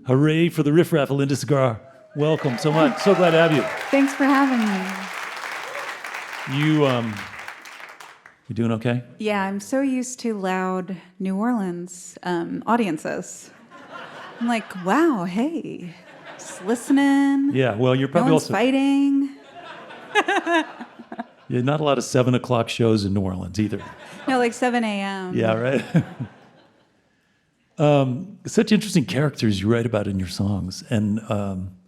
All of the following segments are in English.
Hurray for the Riff Raff, Alynda Segarra. Welcome so much. So glad to have you. Thanks for having me. You doing okay? Yeah, I'm so used to loud New Orleans audiences. I'm like, wow, hey, just listening. Yeah, well, you're probably no one's also fighting. Yeah, not a lot of 7 o'clock shows in New Orleans either. No, like 7 a.m. Yeah, right. Such interesting characters you write about in your songs, and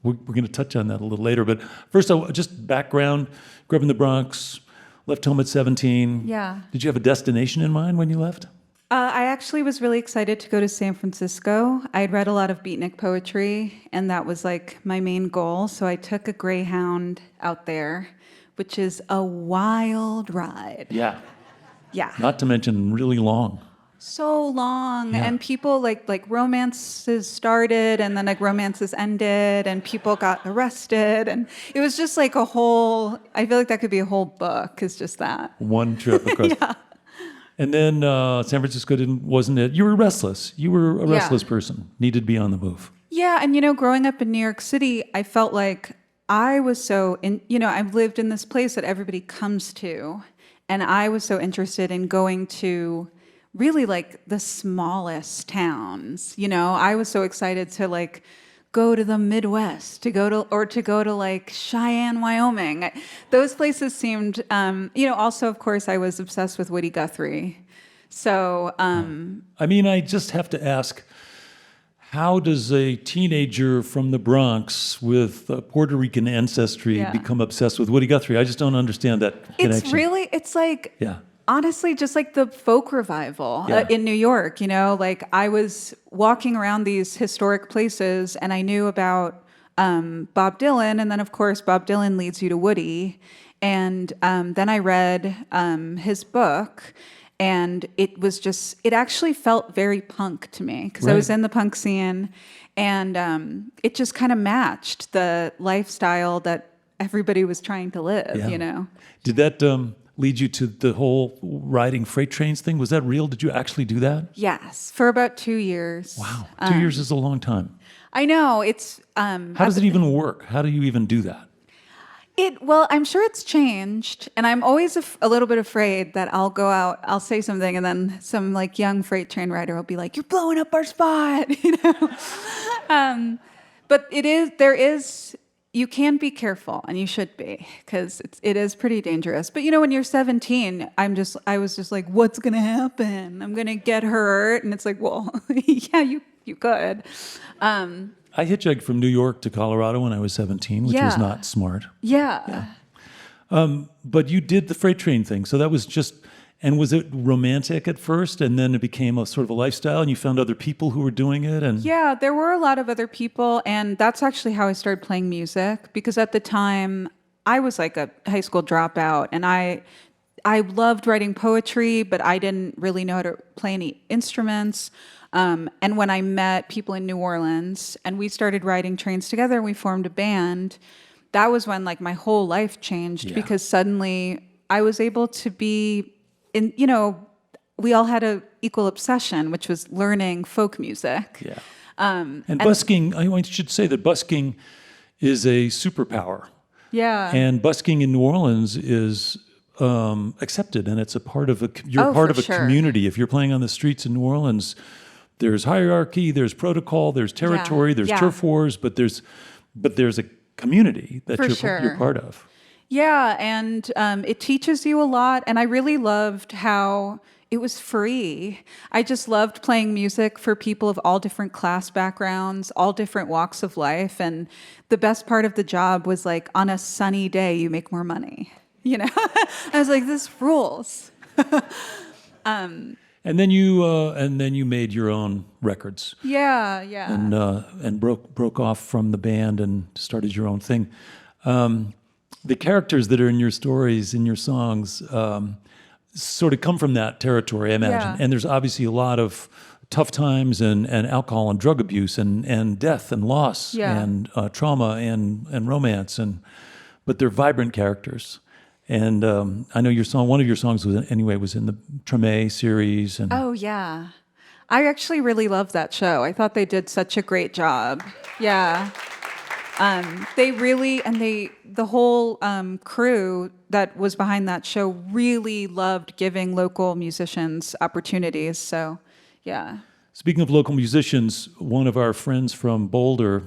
we're going to touch on that a little later. But first, just background: grew up in the Bronx, left home at 17. Yeah. Did you have a destination in mind when you left? I actually was really excited to go to San Francisco. I'd read a lot of beatnik poetry, and that was like my main goal. So I took a Greyhound out there, which is a wild ride. Yeah. Yeah. Not to mention really long. So long, Yeah. and people like romances started, and then like romances ended, and people got arrested, and it was just like a whole. I feel like that could be a whole book. Is just that. One trip across. Yeah. And then San Francisco wasn't it? You were restless. You were a restless Yeah. person. Needed to be on the move. Yeah, and growing up in New York City, I felt like I was so I've lived in this place that everybody comes to, and I was so interested in going to really like the smallest towns. I was so excited to like go to the Midwest, to go to like Cheyenne, Wyoming. Those places seemed, also of course I was obsessed with Woody Guthrie. So, I mean, I just have to ask, how does a teenager from the Bronx with Puerto Rican ancestry Yeah. become obsessed with Woody Guthrie? I just don't understand that connection. it's like, Yeah. honestly, just like the folk revival Yeah. in New York, like I was walking around these historic places and I knew about Bob Dylan. And then, of course, Bob Dylan leads you to Woody. And then I read his book, and it actually felt very punk to me because I was Right. in the punk scene, and it just kind of matched the lifestyle that everybody was trying to live, Yeah. Did that lead you to the whole riding freight trains thing? Was that real? Did you actually do that? Yes, for about 2 years. Wow. 2 years is a long time. I know it's. How does it even work? How do you even do that? Well, I'm sure it's changed, and I'm always a little bit afraid that I'll go out, I'll say something, and then some like young freight train rider will be like, "You're blowing up our spot," But there is. You can be careful, and you should be, because it is pretty dangerous. But when you're 17, I was just like, what's gonna happen? I'm gonna get hurt, and it's like, well, yeah, you could. I hitchhiked from New York to Colorado when I was 17, which was Yeah. not smart. Yeah. But you did the freight train thing, so that was just. And was it romantic at first, and then it became a sort of a lifestyle, and you found other people who were doing it? And Yeah, there were a lot of other people, and that's actually how I started playing music, because at the time I was like a high school dropout, and I loved writing poetry, but I didn't really know how to play any instruments. And when I met people in New Orleans and we started riding trains together and we formed a band, that was when like my whole life changed, Yeah. because suddenly I was able to be in, we all had a equal obsession, which was learning folk music. Yeah. And busking, I should say that busking is a superpower. Yeah. And busking in New Orleans is accepted, and it's a part of you're part for of a sure. community. If you're playing on the streets in New Orleans, there's hierarchy, there's protocol, there's territory, there's Yeah. turf wars, but there's a community that For you're sure. part of. Yeah, and it teaches you a lot, and I really loved how it was free. I just loved playing music for people of all different class backgrounds, all different walks of life, and the best part of the job was like on a sunny day you make more money. I was like, this rules. And then you made your own records. Yeah. And broke off from the band and started your own thing. The characters that are in your stories, in your songs, sort of come from that territory, I imagine. Yeah. And there's obviously a lot of tough times and alcohol and drug abuse and death and loss Yeah. and trauma and romance, but they're vibrant characters. And I know one of your songs was in the Treme series. And Oh, yeah. I actually really loved that show. I thought they did such a great job. Yeah. They really, and the whole crew that was behind that show really loved giving local musicians opportunities. So, yeah. Speaking of local musicians, one of our friends from Boulder,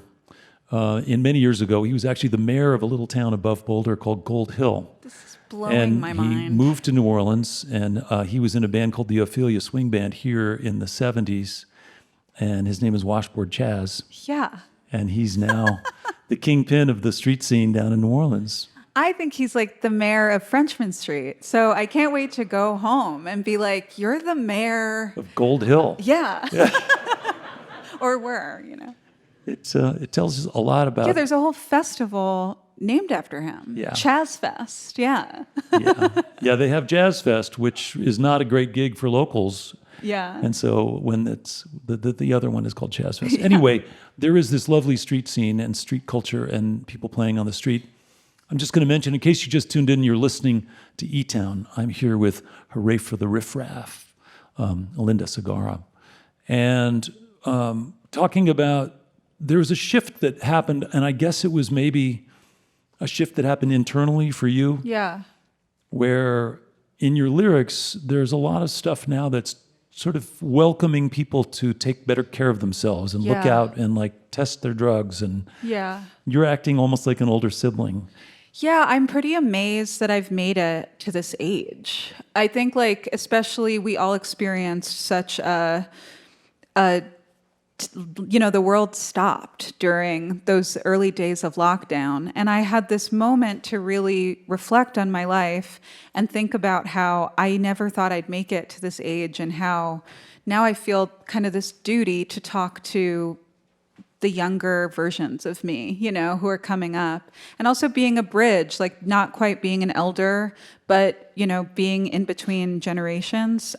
in many years ago, he was actually the mayor of a little town above Boulder called Gold Hill. This is blowing my He mind. moved to New Orleans, and he was in a band called the Ophelia Swing Band here in the 70s, and his name is Washboard Chaz, Yeah. and he's now the kingpin of the street scene down in New Orleans. I think he's like the mayor of Frenchman Street. So I can't wait to go home and be like, you're the mayor. Of Gold Hill. Yeah. Or were, you know. It tells us a lot about... Yeah, there's a whole festival named after him. Yeah. Chaz Fest, yeah. Yeah, they have Jazz Fest, which is not a great gig for locals. Yeah. And so when it's the other one is called Jazz Fest. Anyway, there is this lovely street scene and street culture and people playing on the street. I'm just going to mention, in case you just tuned in, you're listening to eTown. I'm here with Hurray for the Riff Raff, Alynda Segarra, and talking about there was a shift that happened, and I guess it was maybe a shift that happened internally for you. Yeah. Where in your lyrics, there's a lot of stuff now that's sort of welcoming people to take better care of themselves and look Yeah. out and like test their drugs. And Yeah. you're acting almost like an older sibling. Yeah, I'm pretty amazed that I've made it to this age. I think, like, especially we all experienced such the world stopped during those early days of lockdown. And I had this moment to really reflect on my life and think about how I never thought I'd make it to this age and how now I feel kind of this duty to talk to the younger versions of me, you know, who are coming up. And also being a bridge, like not quite being an elder, but, you know, being in between generations.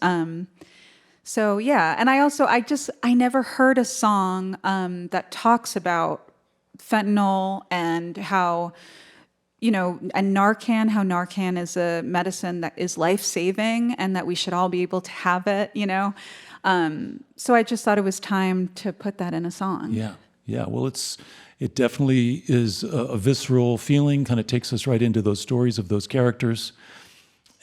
So yeah, and I never heard a song that talks about fentanyl and how, you know, and Narcan, how Narcan is a medicine that is life-saving and that we should all be able to have it, you know. So I just thought it was time to put that in a song. Yeah. Well, it definitely is a visceral feeling, kind of takes us right into those stories of those characters.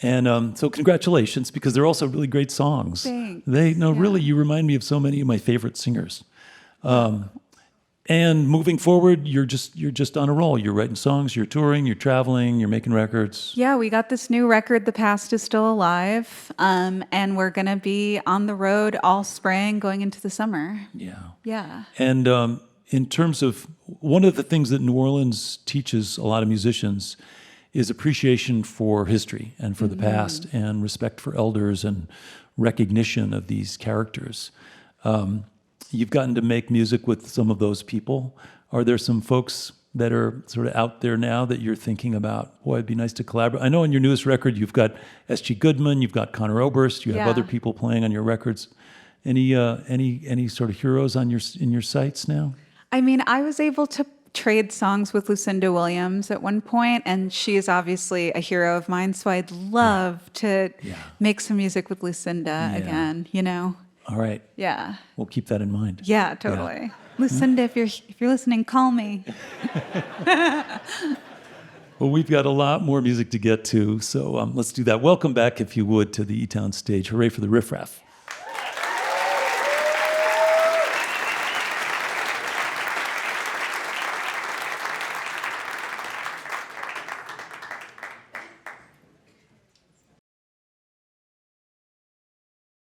And so congratulations, because they're also really great songs. Thanks. Really, you remind me of so many of my favorite singers. And moving forward, you're just on a roll. You're writing songs, you're touring, you're traveling, you're making records. Yeah, we got this new record, The Past is Still Alive, and we're going to be on the road all spring going into the summer. Yeah. And in terms of one of the things that New Orleans teaches a lot of musicians is appreciation for history and for the past and respect for elders and recognition of these characters. You've gotten to make music with some of those people. Are there some folks that are sort of out there now that you're thinking about, boy, it'd be nice to collaborate? I know on your newest record, you've got S.G. Goodman, you've got Conor Oberst, you have other people playing on your records. Any sort of heroes in your sights now? I mean, I was able to trade songs with Lucinda Williams at one point, and she is obviously a hero of mine, so I'd love to make some music with Lucinda again, you know? All right. Yeah. We'll keep that in mind. Yeah, totally. Lucinda, if you're listening, call me. Well, we've got a lot more music to get to, so let's do that. Welcome back, if you would, to the eTown stage. Hooray for the Riff Raff.